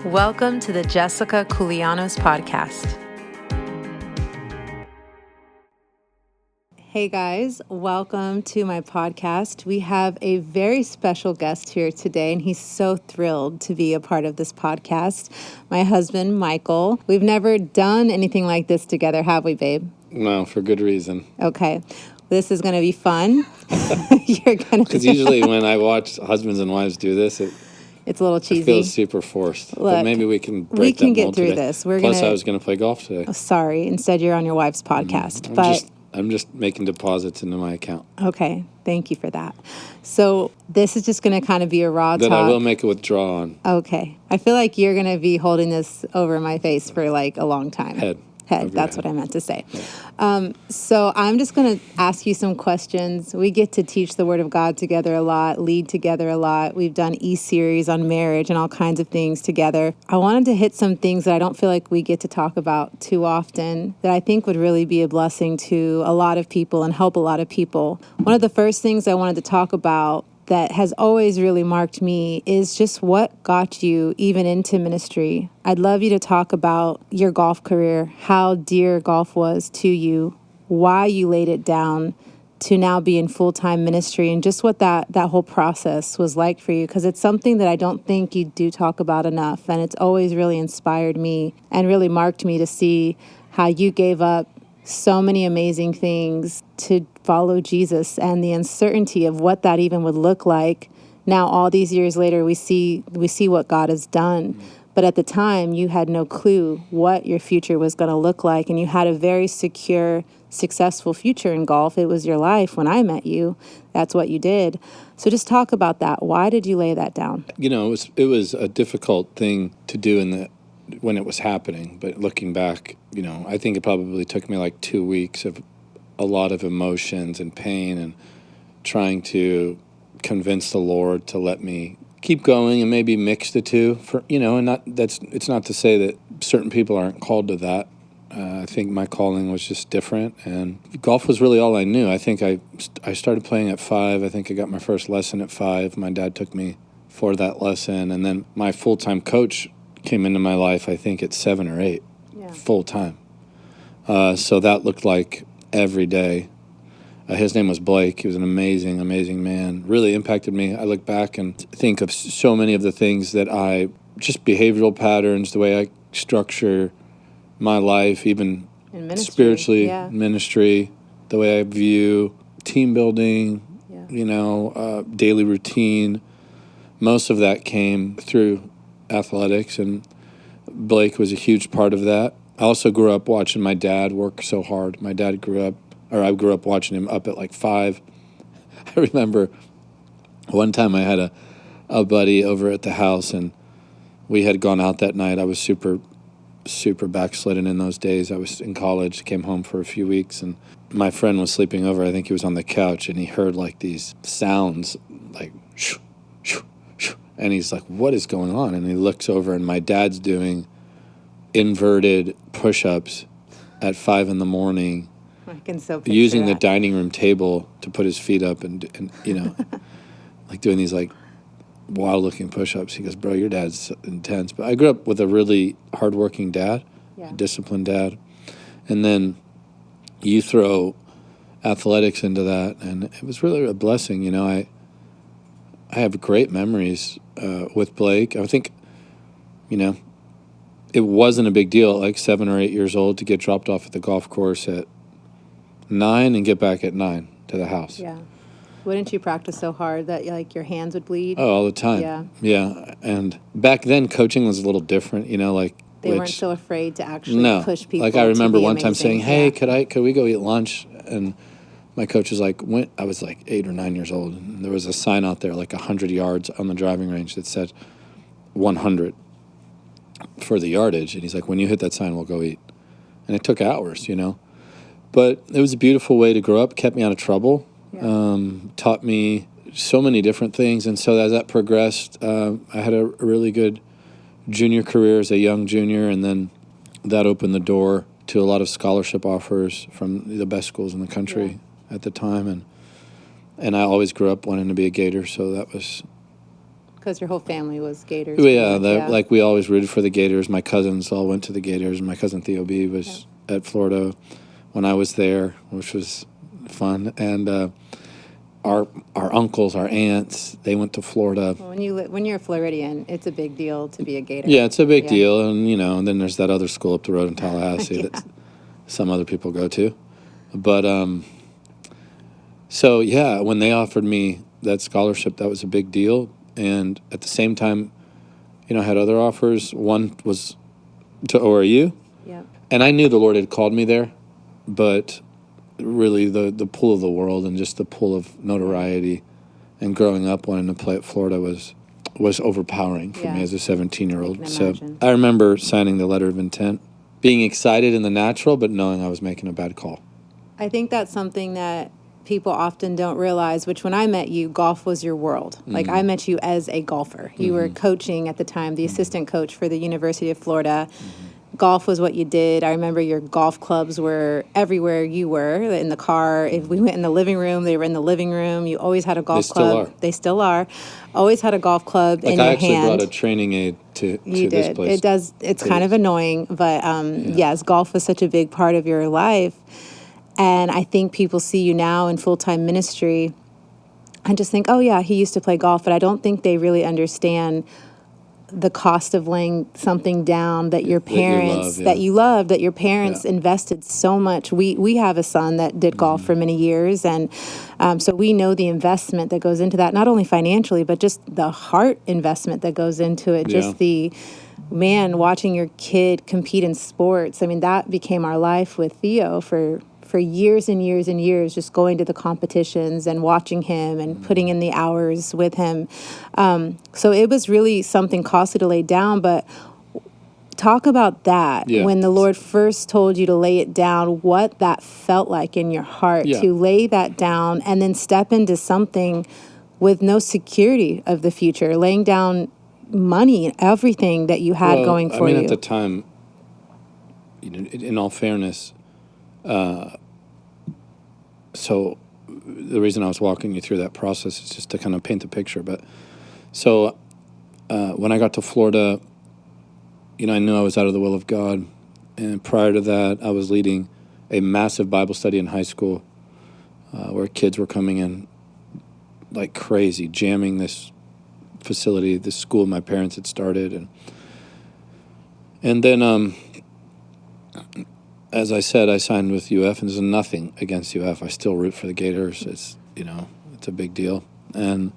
Welcome to the Jessica Koulianos Podcast. Hey guys, welcome to my podcast. We have a very special guest here today, and he's so thrilled to be a part of this podcast. My husband, Michael. We've never done anything like this together, have we, babe? No, for good reason. Okay. This is going to be fun. Because usually when I watch husbands and wives do this, it's a little cheesy. It feels super forced. Look, but maybe we can break that mold get through today. this. Plus, I was going to play golf today. Oh, sorry. Instead, you're on your wife's podcast. I'm just making deposits into my account. Okay. Thank you for that. So this is just going to kind of be a raw talk. That I will make a withdrawal on. Okay. I feel like you're going to be holding this over my face for like a long time. Head. That's what I meant to say. Yeah. So I'm just going to ask you some questions. We get to teach the Word of God together a lot, lead together a lot. We've done e-series on marriage and all kinds of things together. I wanted to hit some things that I don't feel like we get to talk about too often that I think would really be a blessing to a lot of people and help a lot of people. One of the first things I wanted to talk about that has always really marked me is just what got you even into ministry. I'd love you to talk about your golf career, how dear golf was to you, why you laid it down to now be in full-time ministry, and just what that whole process was like for you, because it's something that I don't think you do talk about enough, and it's always really inspired me and really marked me to see how you gave up so many amazing things to follow Jesus, and the uncertainty of what that even would look like. Now, all these years later, we see what God has done. But at the time, you had no clue what your future was going to look like, and you had a very secure, successful future in golf. It was your life when I met you. That's what you did. So just talk about that. Why did you lay that down? You know, it was a difficult thing to do when it was happening. But looking back, you know, I think it probably took me like 2 weeks of a lot of emotions and pain and trying to convince the Lord to let me keep going and maybe mix the two for, you know, and it's not to say that certain people aren't called to that. I think my calling was just different, and golf was really all I knew. I think I started playing at 5. I think I got my first lesson at 5. My dad took me for that lesson, and then my full-time coach came into my life, I think, at 7 or 8, full-time. So that looked like every day. His name was Blake. He was an amazing, amazing man. Really impacted me. I look back and think of so many of the things that just behavioral patterns, the way I structure my life, even spiritually, ministry, the way I view team building, daily routine. Most of that came through athletics, and Blake was a huge part of that. I also grew up watching my dad work so hard. I grew up watching him up at like 5. I remember one time I had a buddy over at the house, and we had gone out that night. I was super, super backslidden in those days. I was in college, came home for a few weeks, and my friend was sleeping over. I think he was on the couch, and he heard like these sounds, like shoo, shoo, shoo. And he's like, "What is going on?" And he looks over, and my dad's doing inverted push-ups at 5 a.m. I can so using that. The dining room table to put his feet up and you know, like doing these like wild-looking push-ups. He goes, "Bro, your dad's intense." But I grew up with a really hardworking dad, a disciplined dad, and then you throw athletics into that, and it was really a blessing. You know, I have great memories with Blake. I think, you know, it wasn't a big deal at like 7 or 8 years old to get dropped off at the golf course at 9 and get back at 9 to the house. Yeah. Wouldn't you practice so hard that like your hands would bleed? Oh, all the time. Yeah. Yeah. And back then coaching was a little different, you know, like they weren't so afraid to actually push people. Like I remember one amazing. time saying, "Hey, could we go eat lunch?" And my coach was like, I was like 8 or 9 years old, and there was a sign out there like 100 yards on the driving range that said 100 for the yardage. And he's like, "When you hit that sign, we'll go eat." And it took hours, you know. But it was a beautiful way to grow up, kept me out of trouble, taught me so many different things. And so as that progressed, I had a really good junior career as a young junior, and then that opened the door to a lot of scholarship offers from the best schools in the country at the time. And I always grew up wanting to be a Gator, so that was Because your whole family was Gators. Yeah, like we always rooted for the Gators. My cousins all went to the Gators. My cousin Theo B was at Florida when I was there, which was fun. And our uncles, our aunts, they went to Florida. Well, when you're a Floridian, it's a big deal to be a Gator. Yeah, it's a big deal. And, and then there's that other school up the road in Tallahassee that some other people go to. But so, when they offered me that scholarship, that was a big deal. And at the same time, I had other offers. One was to ORU. Yep. And I knew the Lord had called me there, but really the pull of the world and just the pull of notoriety and growing up wanting to play at Florida was overpowering for me as a 17-year-old. So I remember signing the letter of intent, being excited in the natural, but knowing I was making a bad call. I think that's something that people often don't realize, which when I met you, golf was your world. Like I met you as a golfer. You were coaching at the time, the assistant coach for the University of Florida. Golf was what you did. I remember your golf clubs were everywhere you were, in the car. If we went in the living room, they were in the living room. You always had a golf club. They still are. Always had a golf club in your hand. I actually brought a training aid to this place. It does. It's kind of annoying, but yes, golf was such a big part of your life. And I think people see you now in full-time ministry and just think, oh, yeah, he used to play golf. But I don't think they really understand the cost of laying something down that your parents, that your parents invested so much. We have a son that did golf for many years. And so we know the investment that goes into that, not only financially, but just the heart investment that goes into it. Just the, watching your kid compete in sports. I mean, that became our life with Theo for years and years and years, just going to the competitions and watching him and putting in the hours with him. So it was really something costly to lay down, but talk about that. When the Lord first told you to lay it down, what that felt like in your heart to lay that down and then step into something with no security of the future, laying down money and everything that you had going for you. At the time, in all fairness, so the reason I was walking you through that process is just to kind of paint the picture. But so when I got to Florida, I knew I was out of the will of God. And prior to that, I was leading a massive Bible study in high school where kids were coming in like crazy, jamming this facility, this school my parents had started. And then as I said, I signed with UF, and there's nothing against UF. I still root for the Gators. It's it's a big deal. And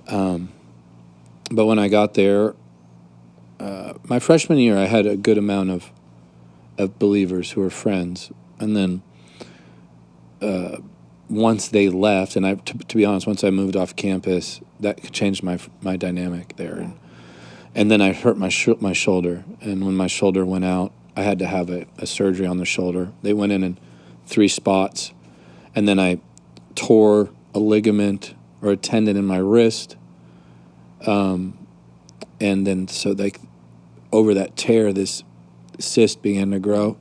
but when I got there, my freshman year, I had a good amount of believers who were friends, and then once they left, and to be honest, once I moved off campus, that changed my dynamic there, and then I hurt my shoulder, and when my shoulder went out, I had to have a surgery on the shoulder. They went in 3 spots, and then I tore a ligament or a tendon in my wrist. And then over that tear, this cyst began to grow,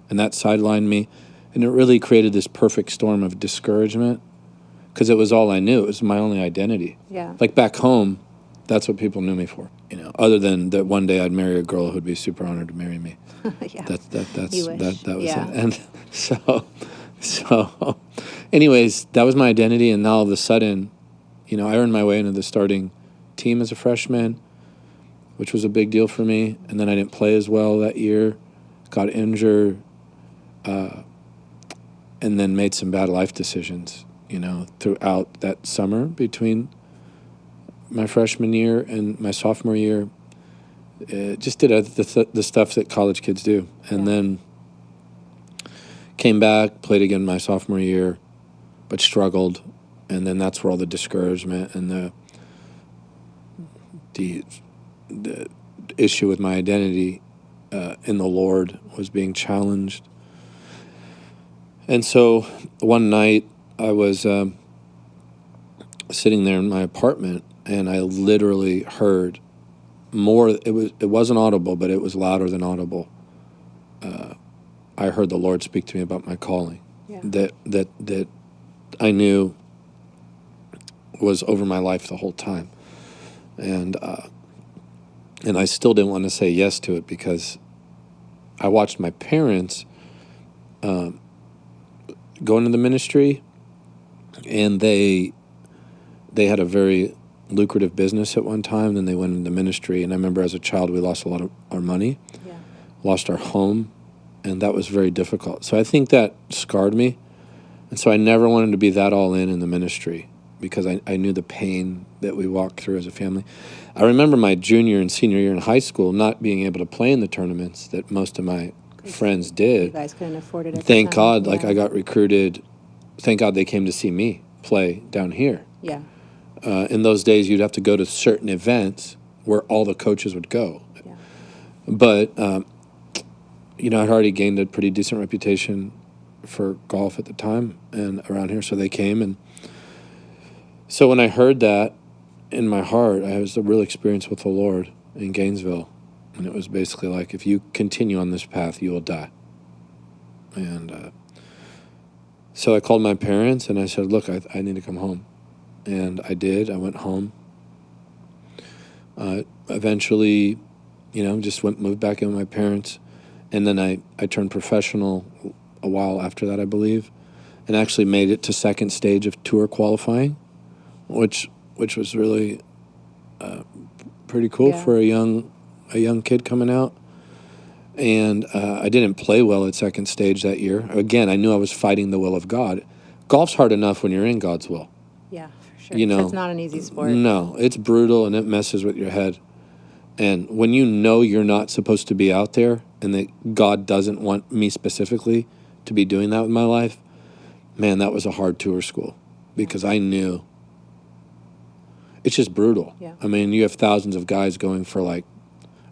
and that sidelined me. And it really created this perfect storm of discouragement because it was all I knew. It was my only identity. Yeah. Like back home, that's what people knew me for. Other than that one day I'd marry a girl who'd be super honored to marry me. That was it. And so anyways, that was my identity. And now all of a sudden, I earned my way into the starting team as a freshman, which was a big deal for me. And then I didn't play as well that year, got injured, and then made some bad life decisions, throughout that summer between my freshman year and my sophomore year. Just did the stuff that college kids do. And then came back, played again my sophomore year, but struggled. And then that's where all the discouragement and the issue with my identity in the Lord was being challenged. And so one night I was sitting there in my apartment, and I literally heard more. It wasn't audible, but it was louder than audible. I heard the Lord speak to me about my calling, that I knew was over my life the whole time. And I still didn't want to say yes to it because I watched my parents go into the ministry, and they had a very lucrative business at one time. Then they went into ministry, and I remember as a child we lost a lot of our money, lost our home, and that was very difficult. So I think that scarred me, and so I never wanted to be that all in the ministry because I knew the pain that we walked through as a family. I remember my junior and senior year in high school not being able to play in the tournaments that most of my friends did. You guys couldn't afford it at Thank the time. God, like I got recruited. Thank God they came to see me play down here. Yeah. In those days, you'd have to go to certain events where all the coaches would go. Yeah. But, I'd already gained a pretty decent reputation for golf at the time and around here, so they came. And so when I heard that in my heart, I was a real experience with the Lord in Gainesville. And it was basically like, if you continue on this path, you will die. And so I called my parents and I said, look, I need to come home. And I did. I went home. Eventually, just moved back in with my parents. And then I turned professional a while after that, I believe, and actually made it to second stage of tour qualifying, which was really pretty cool for a young kid coming out. And I didn't play well at second stage that year. Again, I knew I was fighting the will of God. Golf's hard enough when you're in God's will. Yeah, for sure. It's not an easy sport. No, it's brutal and it messes with your head. And when you know you're not supposed to be out there and that God doesn't want me specifically to be doing that with my life, man, that was a hard tour school because I knew it's just brutal. Yeah. I mean, you have thousands of guys going for I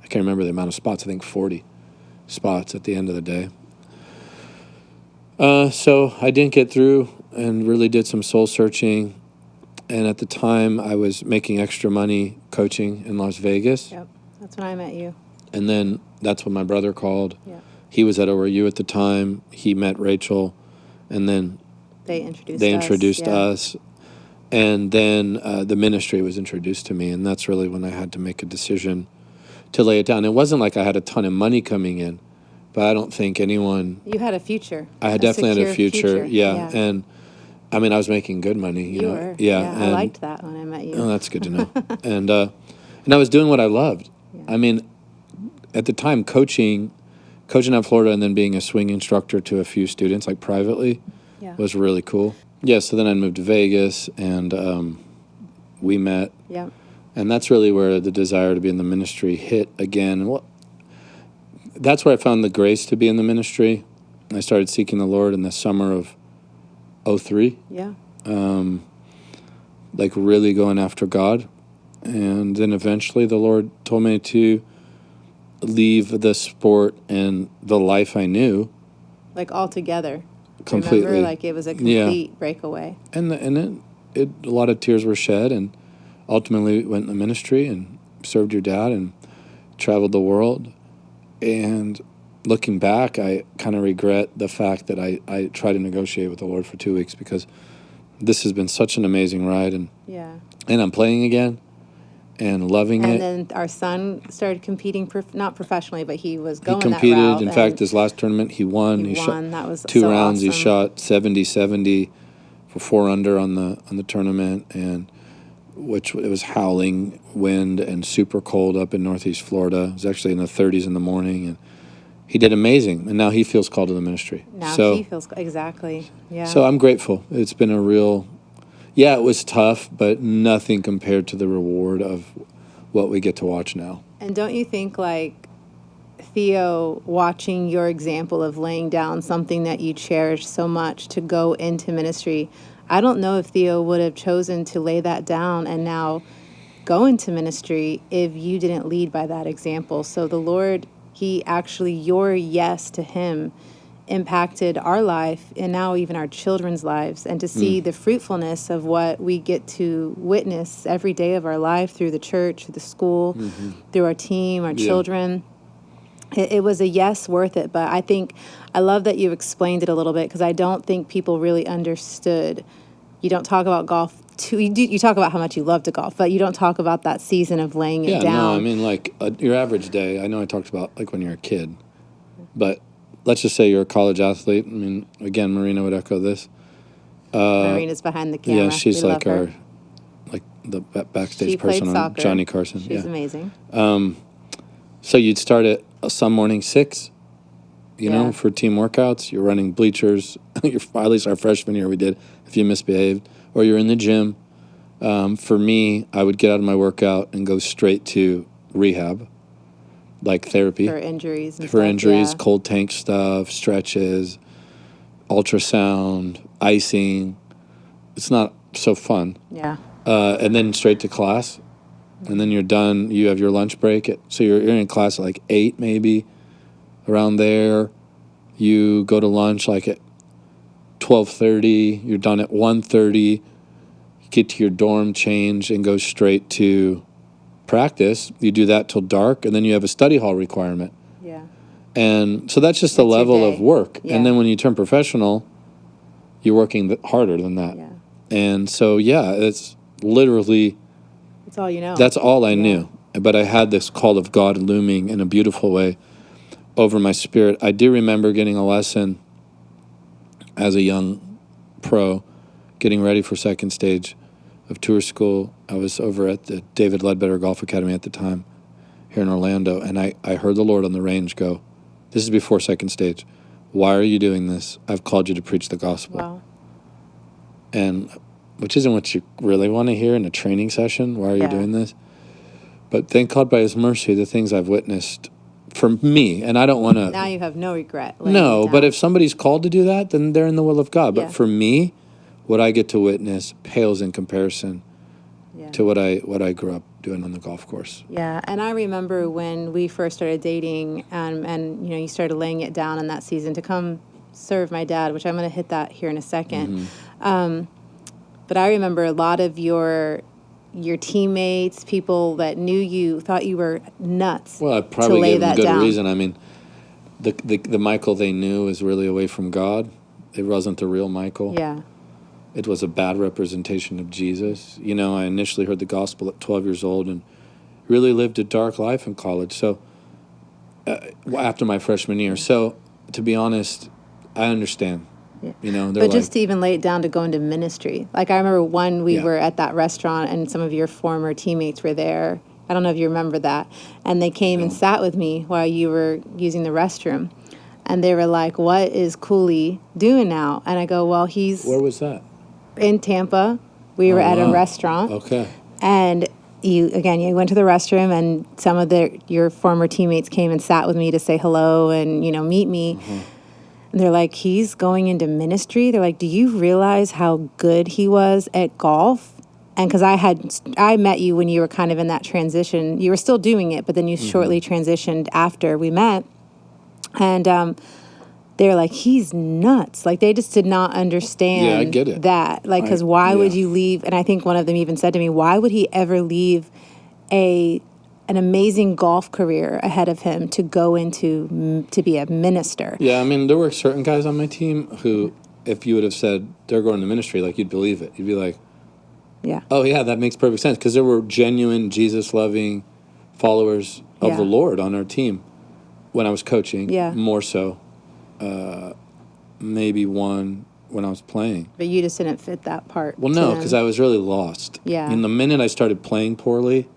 can't remember the amount of spots, I think 40 spots at the end of the day. So I didn't get through and really did some soul searching. And at the time, I was making extra money coaching in Las Vegas. Yep, that's when I met you. And then that's when my brother called. Yeah. He was at ORU at the time. He met Rachel. And then they introduced us. And then the ministry was introduced to me. And that's really when I had to make a decision to lay it down. It wasn't like I had a ton of money coming in, but I don't think anyone... You had a future. I definitely had a future. Yeah. And I mean, I was making good money. You know? Were. Yeah. I liked that when I met you. Oh, that's good to know. And I was doing what I loved. Yeah. I mean, at the time, coaching out of Florida and then being a swing instructor to a few students, like privately, was really cool. Yeah, so then I moved to Vegas, and we met. Yeah. And that's really where the desire to be in the ministry hit again. Well, that's where I found the grace to be in the ministry. I started seeking the Lord in the summer of 2003. Yeah. Really going after God. And then eventually the Lord told me to leave the sport and the life I knew. Altogether. Completely. Remember, it was a complete breakaway. And a lot of tears were shed, and ultimately went in the ministry and served your dad and traveled the world. And looking back, I kind of regret the fact that I tried to negotiate with the Lord for 2 weeks, because this has been such an amazing ride. And I'm playing again and loving it. And then our son started competing, not professionally, but he was going that route. He competed. In fact, his last tournament, he won. He shot that was 2 so rounds. awesome. He shot 70-70 for 4 under on the tournament, and it was howling wind and super cold up in Northeast Florida. It was actually in the 30s in the morning, and he did amazing. And now he feels called to the ministry. He feels exactly. Yeah. So I'm grateful. It's been a real. Yeah, it was tough, but nothing compared to the reward of what we get to watch now. And don't you think, Theo, watching your example of laying down something that you cherish so much to go into ministry, I don't know if Theo would have chosen to lay that down and now go into ministry if you didn't lead by that example. So the Lord, your yes to him impacted our life and now even our children's lives, and to see the fruitfulness of what we get to witness every day of our life through the church, through the school, through our team, our children. It was a yes worth it. But I love that you explained it a little bit, because I don't think people really understood. You don't talk about golf you talk about how much you love to golf, but you don't talk about that season of laying it down. No, I mean, like, your average day, I know I talked about, like, when you're a kid, but let's just say you're a college athlete. I mean, again, Marina would echo this. Marina's behind the camera. Yeah, she's we like love her. like the backstage She played person on soccer. Johnny Carson. She's amazing. So you'd start at some morning 6, you know, for team workouts. You're running bleachers. At least our freshman year we did, if you misbehaved. Or you're in the gym. For me, I would get out of my workout and go straight to rehab, like therapy. For injuries and For stuff, injuries, yeah. cold tank stuff, stretches, ultrasound, icing. It's not so fun. Yeah. And then straight to class. And then you're done. You have your lunch break. So you're in class at like 8 maybe, around there. You go to lunch like at 12:30. You're done at 1:30. Get to your dorm, change, and go straight to practice. You do that till dark, and then you have a study hall requirement. Yeah. And so that's just the That's your level day. of work. Yeah. And then when you turn professional, you're working harder than that. Yeah. And so, yeah, it's literally... That's all you know. That's all I knew. But I had this call of God looming in a beautiful way over my spirit. I do remember getting a lesson as a young pro, getting ready for second stage of tour school. I was over at the David Ledbetter Golf Academy at the time here in Orlando, and I heard the Lord on the range go, this is before second stage. Why are you doing this? I've called you to preach the gospel. Wow. And which isn't what you really want to hear in a training session. Why are you doing this? But thank God by his mercy, the things I've witnessed for me, and I don't want to... Now you have no regret. No, but if somebody's called to do that, then they're in the will of God. Yeah. But for me, what I get to witness pales in comparison to what I grew up doing on the golf course. Yeah, and I remember when we first started dating, and you started laying it down in that season to come serve my dad, which I'm going to hit that here in a second. But I remember a lot of your teammates, people that knew you, thought you were nuts. Well, I probably to lay gave them that good down. reason. I mean, the Michael they knew is really away from God. It wasn't the real Michael. Yeah. It was a bad representation of Jesus. You know, I initially heard the gospel at 12 years old and really lived a dark life in college. So after my freshman year. So to be honest, I understand. Yeah. You know, but just to even lay it down to go into ministry. Like I remember we were at that restaurant and some of your former teammates were there. I don't know if you remember that. And they came and sat with me while you were using the restroom. And they were like, what is Cooley doing now? And I go, well, he's... Where was that? In Tampa. We were at a restaurant. Okay. And you went to the restroom and some of your former teammates came and sat with me to say hello and, meet me. And they're like, he's going into ministry. They're like, do you realize how good he was at golf? And because I met you when you were kind of in that transition. You were still doing it, but then you shortly transitioned after we met. And they were like, he's nuts. Like, they just did not understand I get it. that. Like, because why would you leave? And I think one of them even said to me, why would he ever leave an amazing golf career ahead of him to go into to be a minister? Yeah, I mean, there were certain guys on my team who, if you would have said they're going to ministry, like, you'd believe it. You'd be like, oh, yeah, that makes perfect sense. Because there were genuine, Jesus-loving followers of the Lord on our team when I was coaching, more so. Maybe one when I was playing. But you just didn't fit that part. Well, no, because I was really lost. Yeah. And the minute I started playing poorly,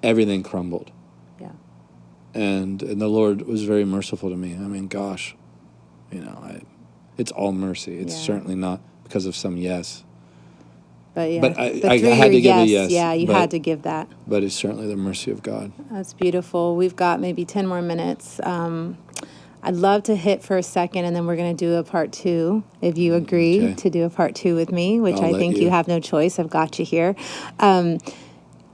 everything crumbled. Yeah. And the Lord was very merciful to me. I mean, gosh, it's all mercy. It's certainly not because of some yes. But but I had to give a yes. Yeah, you had to give that. But it's certainly the mercy of God. That's beautiful. We've got maybe 10 more minutes. I'd love to hit for a second, and then we're going to do a part 2, if you agree to do a part 2 with me, which I think you have no choice. I've got you here.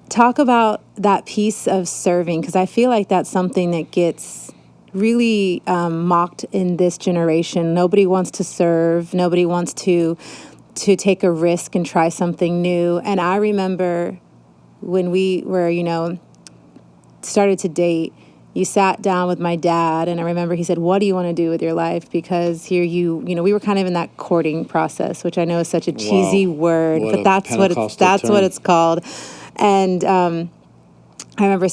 Talk about that piece of serving, because I feel like that's something that gets really mocked in this generation. Nobody wants to serve. Nobody wants to take a risk and try something new. And I remember when we were, started to date, you sat down with my dad, and I remember he said, "What do you want to do with your life?" Because here we were kind of in that courting process, which I know is such a cheesy word, What but a that's Pentecostal what term. it's called. And I remember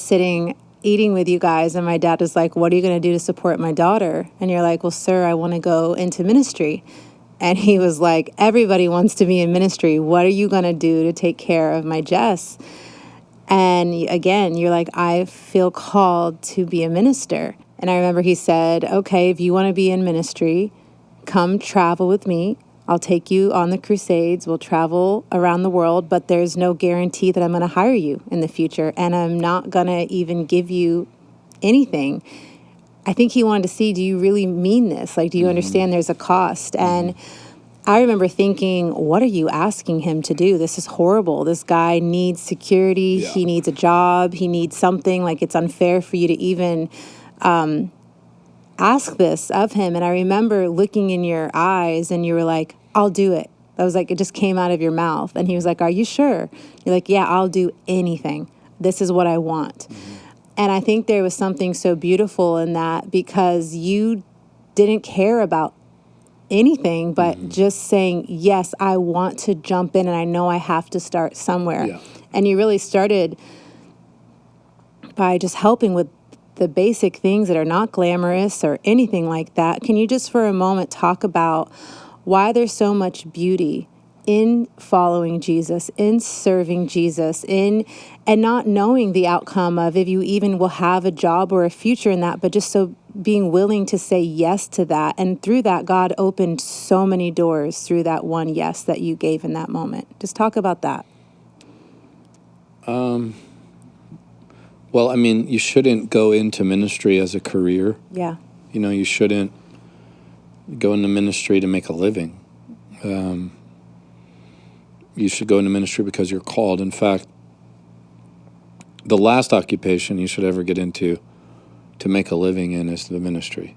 eating with you guys, and my dad was like, "What are you going to do to support my daughter?" And you're like, "Well, sir, I want to go into ministry." And he was like, "Everybody wants to be in ministry. What are you going to do to take care of my Jess?" And again, you're like, "I feel called to be a minister." And I remember he said, "Okay, if you want to be in ministry, come travel with me. I'll take you on the crusades. We'll travel around the world, but there's no guarantee that I'm going to hire you in the future. And I'm not going to even give you anything." I think he wanted to see, do you really mean this? Like, do you understand there's a cost? And I remember thinking, what are you asking him to do? This is horrible. This guy needs security. Yeah. He needs a job. He needs something. Like, it's unfair for you to even ask this of him. And I remember looking in your eyes, and you were like, "I'll do it." I was like, it just came out of your mouth. And he was like, "Are you sure?" You're like, "Yeah, I'll do anything. This is what I want." And I think there was something so beautiful in that, because you didn't care about anything but just saying, "Yes, I want to jump in, and I know I have to start somewhere." Yeah. And you really started by just helping with the basic things that are not glamorous or anything like that. Can you just for a moment talk about why there's so much beauty in following Jesus, in serving Jesus, and not knowing the outcome of if you even will have a job or a future in that, but just so being willing to say yes to that. And through that, God opened so many doors through that one yes that you gave in that moment. Just talk about that. Well, I mean, you shouldn't go into ministry as a career. Yeah. You shouldn't go into ministry to make a living. You should go into ministry because you're called. In fact, the last occupation you should ever get into to make a living in is the ministry.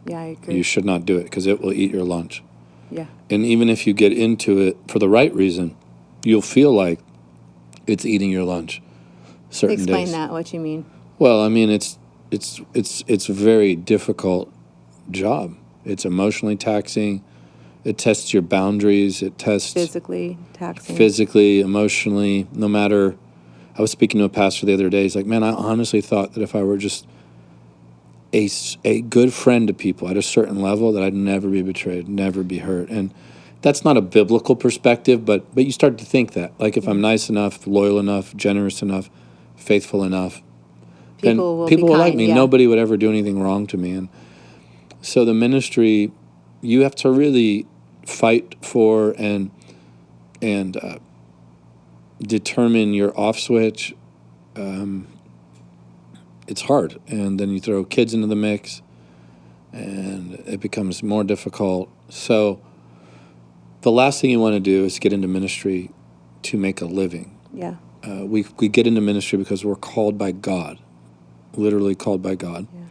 Yeah, I agree. You should not do it because it will eat your lunch. Yeah. And even if you get into it for the right reason, you'll feel like it's eating your lunch certain Explain days. that, what you mean. Well, I mean, it's a very difficult job. It's emotionally taxing. It tests your boundaries. It tests Physically taxing. physically, emotionally. No matter, I was speaking to a pastor the other day. He's like, "Man, I honestly thought that if I were just a good friend to people at a certain level, that I'd never be betrayed, never be hurt." And that's not a biblical perspective, but you start to think that, like, if I'm nice enough, loyal enough, generous enough, faithful enough, then people will like me. Yeah. Nobody would ever do anything wrong to me. And so the ministry, you have to really fight for and determine your off switch. It's hard. And then you throw kids into the mix, and it becomes more difficult. So the last thing you want to do is get into ministry to make a living. Yeah. We get into ministry because we're called by God, literally called by God. Yeah.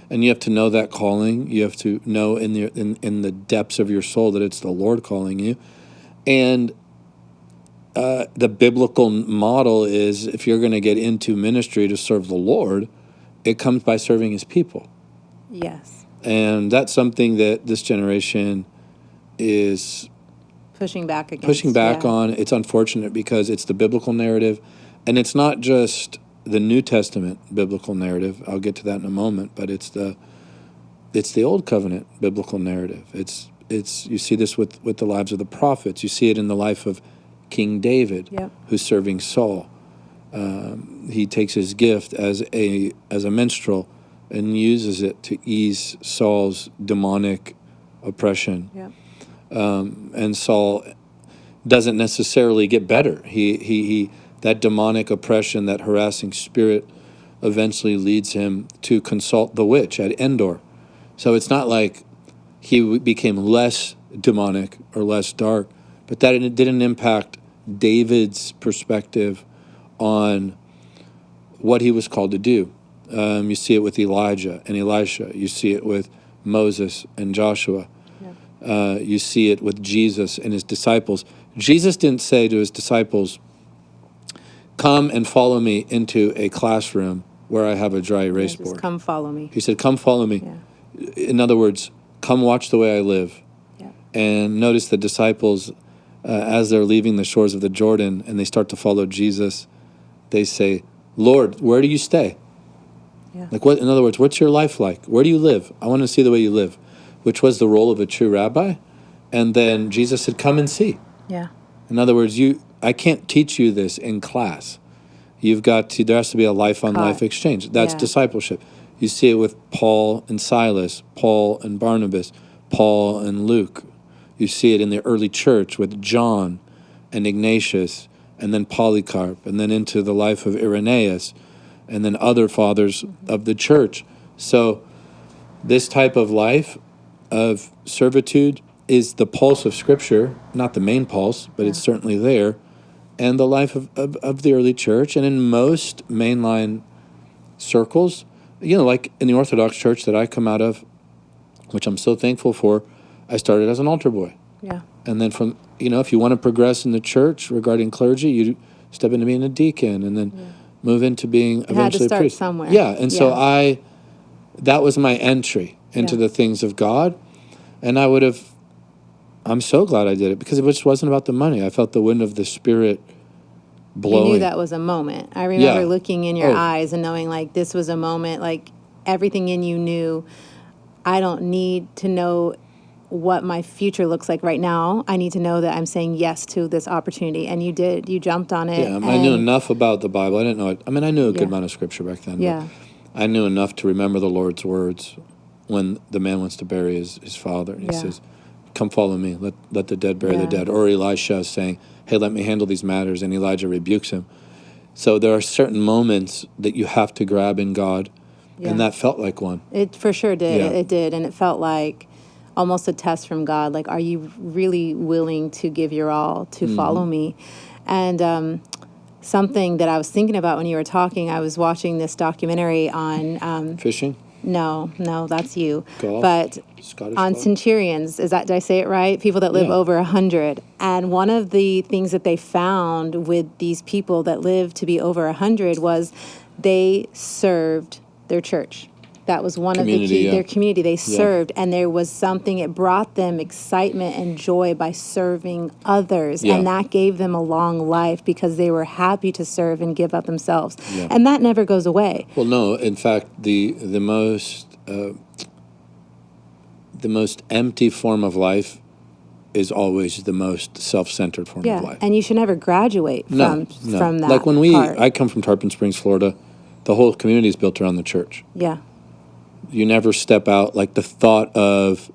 And you have to know that calling. You have to know in the depths of your soul that it's the Lord calling you. And the biblical model is, if you're going to get into ministry to serve the Lord, it comes by serving his people. Yes. And that's something that this generation is Pushing back against. Yeah. on. It's unfortunate because it's the biblical narrative, and it's not just the New Testament biblical narrative. I'll get to that in a moment, but it's the Old Covenant biblical narrative. It's you see this with the lives of the prophets. You see it in the life of King David, Yep. who's serving Saul. He takes his gift as a minstrel and uses it to ease Saul's demonic oppression. Yeah. And Saul doesn't necessarily get better. He that demonic oppression, that harassing spirit, eventually leads him to consult the witch at Endor. So it's not like he became less demonic or less dark, but that it didn't impact David's perspective on what he was called to do. You see it with Elijah and Elisha. You see it with Moses and Joshua. You see it with Jesus and his disciples. Jesus didn't say to his disciples, "Come and follow me into a classroom where I have a dry erase Just board. come follow me. He said, come follow me. Yeah. In other words, come watch the way I live. Yeah. And notice the disciples, as they're leaving the shores of the Jordan and they start to follow Jesus, they say, Lord, where do you stay? Yeah. Like, what? In other words, what's your life like? Where do you live? I want to see the way you live, which was the role of a true rabbi. And then Jesus said, come and see. Yeah. In other words, I can't teach you this in class. There has to be a life-on-life exchange. That's discipleship. You see it with Paul and Silas, Paul and Barnabas, Paul and Luke. You see it in the early church with John and Ignatius, and then Polycarp, and then into the life of Irenaeus, and then other fathers of the church. So this type of life of servitude is the pulse of Scripture, not the main pulse, but it's certainly there, and the life of the early church. And in most mainline circles, like in the Orthodox Church that I come out of, which I'm so thankful for, I started as an altar boy. Yeah. And then from, if you want to progress in the church regarding clergy, you step into being a deacon and then move into being eventually a priest. Had to start somewhere. Yeah, and so that was my entry into the things of God. And I'm so glad I did it because it just wasn't about the money. I felt the wind of the Spirit blowing. You knew that was a moment. I remember looking in your eyes and knowing like this was a moment, like everything in you knew, I don't need to know what my future looks like right now. I need to know that I'm saying yes to this opportunity. And you did. You jumped on it. Yeah, I knew enough about the Bible. I didn't know it. I mean, I knew a good amount of Scripture back then. Yeah. But I knew enough to remember the Lord's words when the man wants to bury his father. And he says, come follow me. Let the dead bury the dead. Or Elisha saying, hey, let me handle these matters. And Elijah rebukes him. So there are certain moments that you have to grab in God. Yeah. And that felt like one. It for sure did. Yeah. It did. And it felt like almost a test from God. Like, are you really willing to give your all to follow me? And something that I was thinking about when you were talking, I was watching this documentary on... fishing? No, that's you. Golf? But Scottish on golf? centurions, did I say it right? People that live over 100. And one of the things that they found with these people that lived to be over 100 was they served their church. That was one of the key, their community. They served, and there was something, it brought them excitement and joy by serving others. Yeah. And that gave them a long life because they were happy to serve and give up themselves. Yeah. And that never goes away. Well, no. In fact, the most empty form of life is the most self-centered form of life. And you should never graduate from that. Like when I come from Tarpon Springs, Florida, the whole community is built around the church. Yeah. You never step out. Like the thought of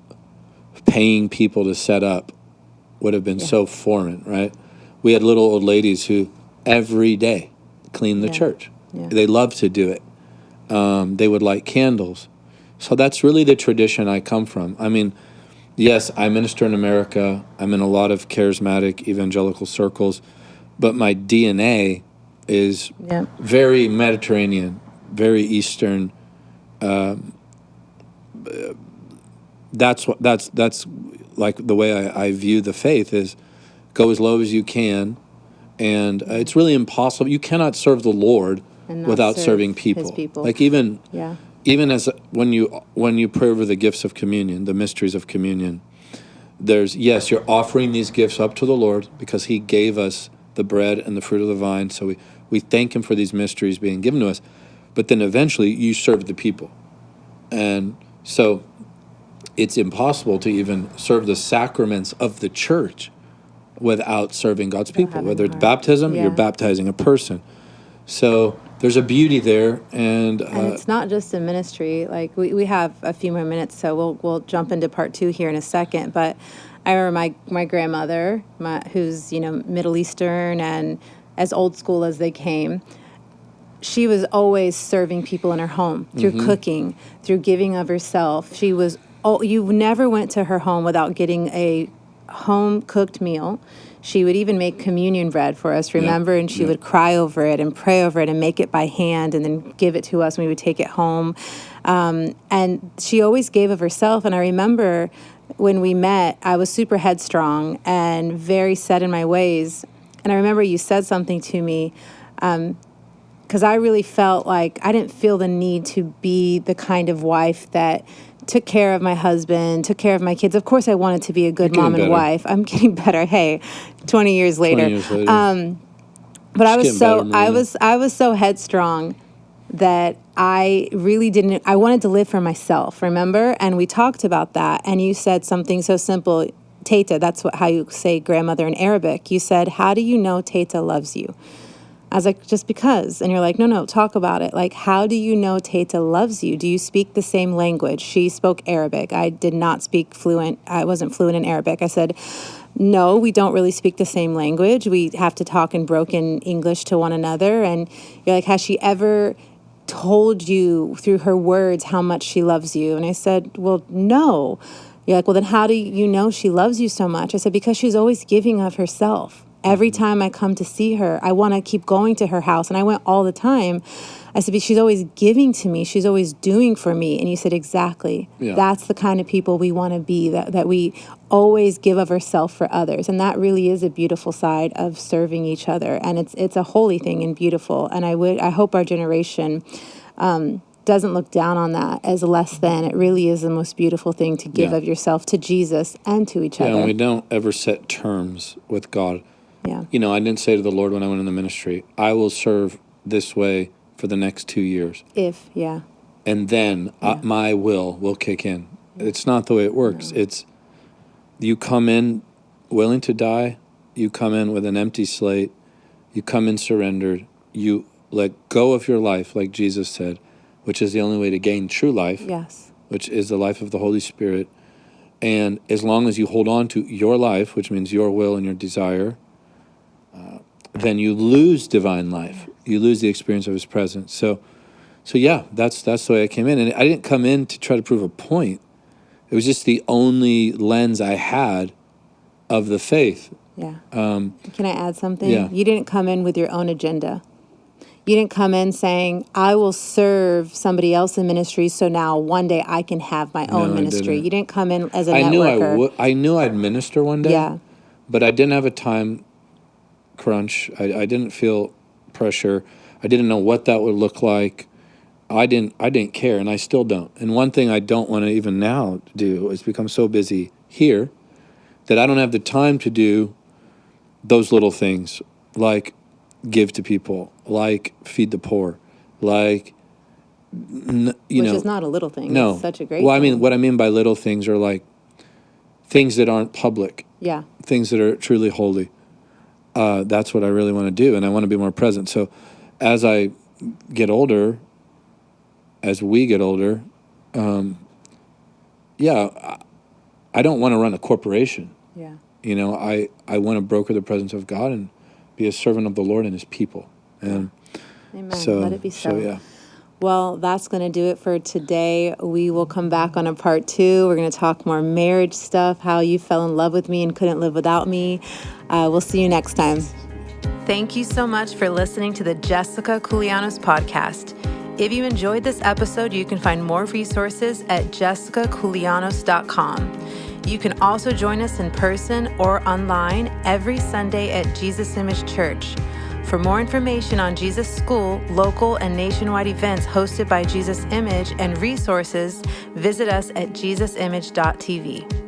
paying people to set up would have been so foreign, right? We had little old ladies who every day cleaned the church. Yeah. They loved to do it. They would light candles. So that's really the tradition I come from. I mean, yes, I minister in America. I'm in a lot of charismatic evangelical circles, but my DNA is very Mediterranean, very Eastern. That's like the way I view the faith is go as low as you can, and it's really impossible. You cannot serve the Lord without serving people. His people. Like even as when you pray over the gifts of communion, the mysteries of communion, you're offering these gifts up to the Lord because He gave us the bread and the fruit of the vine. So we thank Him for these mysteries being given to us, but then eventually you serve the people, and so it's impossible to even serve the sacraments of the church without serving God's people. Whether it's baptism, you're baptizing a person. So there's a beauty there, and it's not just a ministry. Like we have a few more minutes, so we'll jump into part 2 here in a second. But I remember my grandmother, who's Middle Eastern and as old school as they came. She was always serving people in her home through cooking, through giving of herself. She was. You never went to her home without getting a home-cooked meal. She would even make communion bread for us, remember? And she would cry over it and pray over it and make it by hand and then give it to us and we would take it home. And she always gave of herself. And I remember when we met, I was super headstrong and very set in my ways. And I remember you said something to me, because I really felt like I didn't feel the need to be the kind of wife that took care of my husband, took care of my kids. Of course, I wanted to be a good mom and wife. I'm getting better. Hey, 20 years later. 20 years later. But I was so headstrong that I really didn't. I wanted to live for myself. Remember? And we talked about that. And you said something so simple, Tata. That's how you say grandmother in Arabic. You said, "How do you know Tata loves you?" I was like, just because. And you're like, no, talk about it. Like, how do you know Tata loves you? Do you speak the same language? She spoke Arabic. I did not speak fluent. I wasn't fluent in Arabic. I said, no, we don't really speak the same language. We have to talk in broken English to one another. And you're like, has she ever told you through her words how much she loves you? And I said, well, no. You're like, well, then how do you know she loves you so much? I said, because she's always giving of herself. Every time I come to see her, I want to keep going to her house. And I went all the time. I said, but she's always giving to me. She's always doing for me. And you said, exactly. Yeah. That's the kind of people we want to be, that we always give of ourselves for others. And that really is a beautiful side of serving each other. And it's a holy thing and beautiful. And I hope our generation doesn't look down on that as less than. It really is the most beautiful thing to give of yourself to Jesus and to each other. And we don't ever set terms with God. Yeah. You know, I didn't say to the Lord when I went in the ministry, I will serve this way for the next 2 years. And then my will kick in. It's not the way it works. No. It's, you come in willing to die. You come in with an empty slate. You come in surrendered. You let go of your life, like Jesus said, which is the only way to gain true life. Yes. Which is the life of the Holy Spirit. And as long as you hold on to your life, which means your will and your desire, then you lose divine life. You lose the experience of His presence. So yeah, that's the way I came in. And I didn't come in to try to prove a point. It was just the only lens I had of the faith. Yeah. Can I add something? Yeah. You didn't come in with your own agenda. You didn't come in saying, I will serve somebody else in ministry, so now one day I can have my own ministry. You didn't come in as a networker. I knew I'd minister one day. Yeah. But I didn't have a time crunch. I didn't feel pressure. I didn't know what that would look like. I didn't care, and I still don't. And one thing I don't want to even now do is become so busy here that I don't have the time to do those little things, like give to people, like feed the poor, like Which is not a little thing. No. It's such a great Well, thing. I mean, what I mean by little things are like things that aren't public. Yeah. Things that are truly holy. That's what I really want to do, and I want to be more present. So as I get older, as we get older, I don't want to run a corporation. Yeah. You know, I want to broker the presence of God and be a servant of the Lord and His people. And Amen. Let it be so. Yeah. Well, that's going to do it for today. We will come back on a part 2. We're going to talk more marriage stuff, how you fell in love with me and couldn't live without me. We'll see you next time. Thank you so much for listening to the Jessica Koulianos Podcast. If you enjoyed this episode, you can find more resources at jessicakoulianos.com. You can also join us in person or online every Sunday at Jesus Image Church. For more information on Jesus School, local and nationwide events hosted by Jesus Image, and resources, visit us at jesusimage.tv.